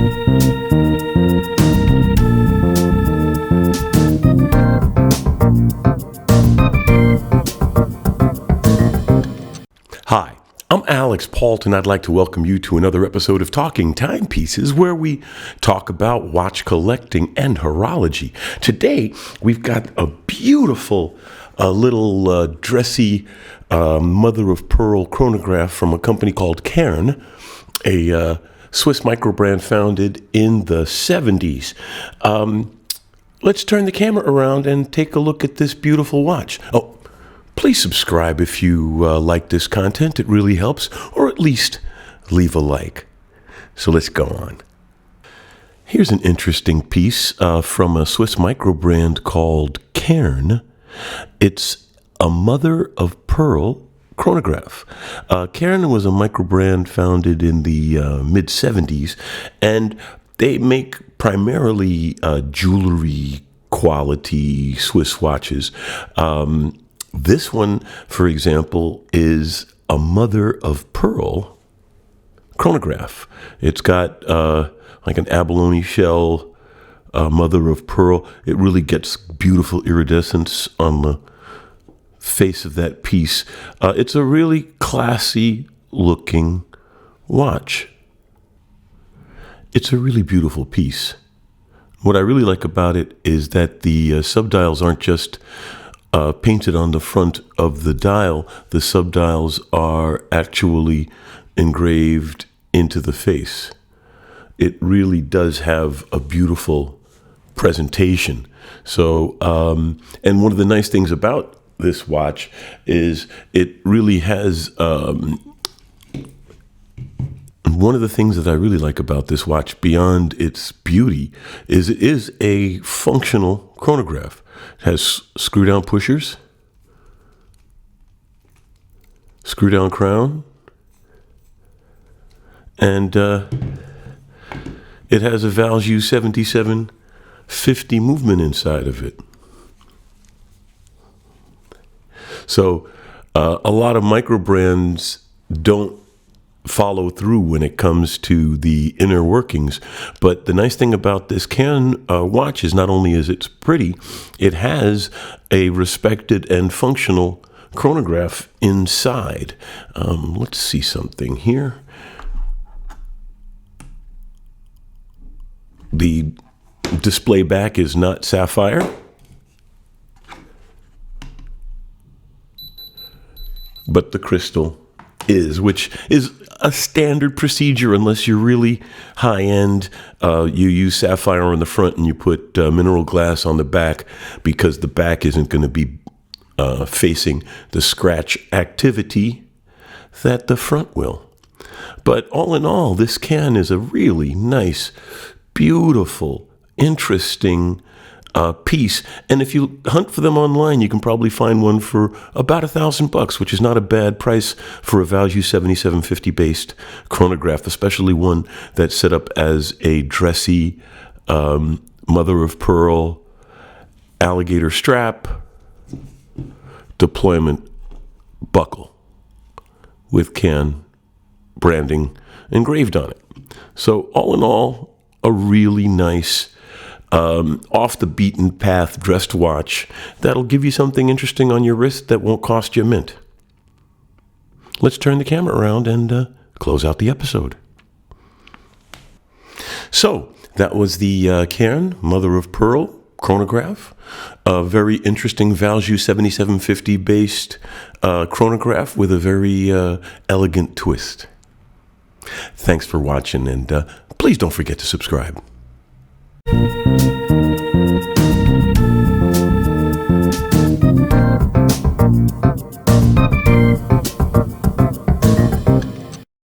Hi, I'm Alex Paulton. I'd like to welcome you to another episode of Talking Timepieces, where we talk about watch collecting and horology. Today, we've got a beautiful little dressy mother-of-pearl chronograph from a company called Kern, a Swiss microbrand founded in the 70s. Let's turn the camera around and take a look at this beautiful watch. Oh, please subscribe if you like this content. It really helps, or at least leave a like. So let's go on. Here's an interesting piece from a Swiss microbrand called Kern. It's a mother-of-pearl chronograph. Kern was a microbrand founded in the mid-70s, and they make primarily jewelry quality Swiss watches. This one, for example, is a mother-of-pearl chronograph. It's got like an abalone shell mother-of-pearl. It really gets beautiful iridescence on the face of that piece. It's a really classy looking watch. It's a really beautiful piece. What I really like about it is that the subdials aren't just painted on the front of the dial. The subdials are actually engraved into the face. It really does have a beautiful presentation. So, and one of the nice things about this watch is it really has, one of the things that I really like about this watch, beyond its beauty, is it is a functional chronograph. It has screw-down pushers, screw-down crown, and it has a Valjoux 7750 movement inside of it. So a lot of microbrands don't follow through when it comes to the inner workings. But the nice thing about this Kern watch is not only is it pretty, it has a respected and functional chronograph inside. Let's see something here. The display back is not sapphire, but the crystal is, which is a standard procedure unless you're really high-end. You use sapphire on the front and you put mineral glass on the back, because the back isn't going to be facing the scratch activity that the front will. But all in all, this can is a really nice, beautiful, interesting piece. And if you hunt for them online, you can probably find one for about $1,000, which is not a bad price for a Valjoux 7750 based chronograph, especially one that's set up as a dressy mother-of-pearl alligator strap deployment buckle with Kern branding engraved on it. So all in all, a really nice off the beaten path dressed watch that'll give you something interesting on your wrist that won't cost you a mint. Let's turn the camera around and close out the episode. So that was the Kern Mother-of-Pearl chronograph, a very interesting Valjoux 7750 based chronograph with a very elegant twist. Thanks for watching, and please don't forget to subscribe.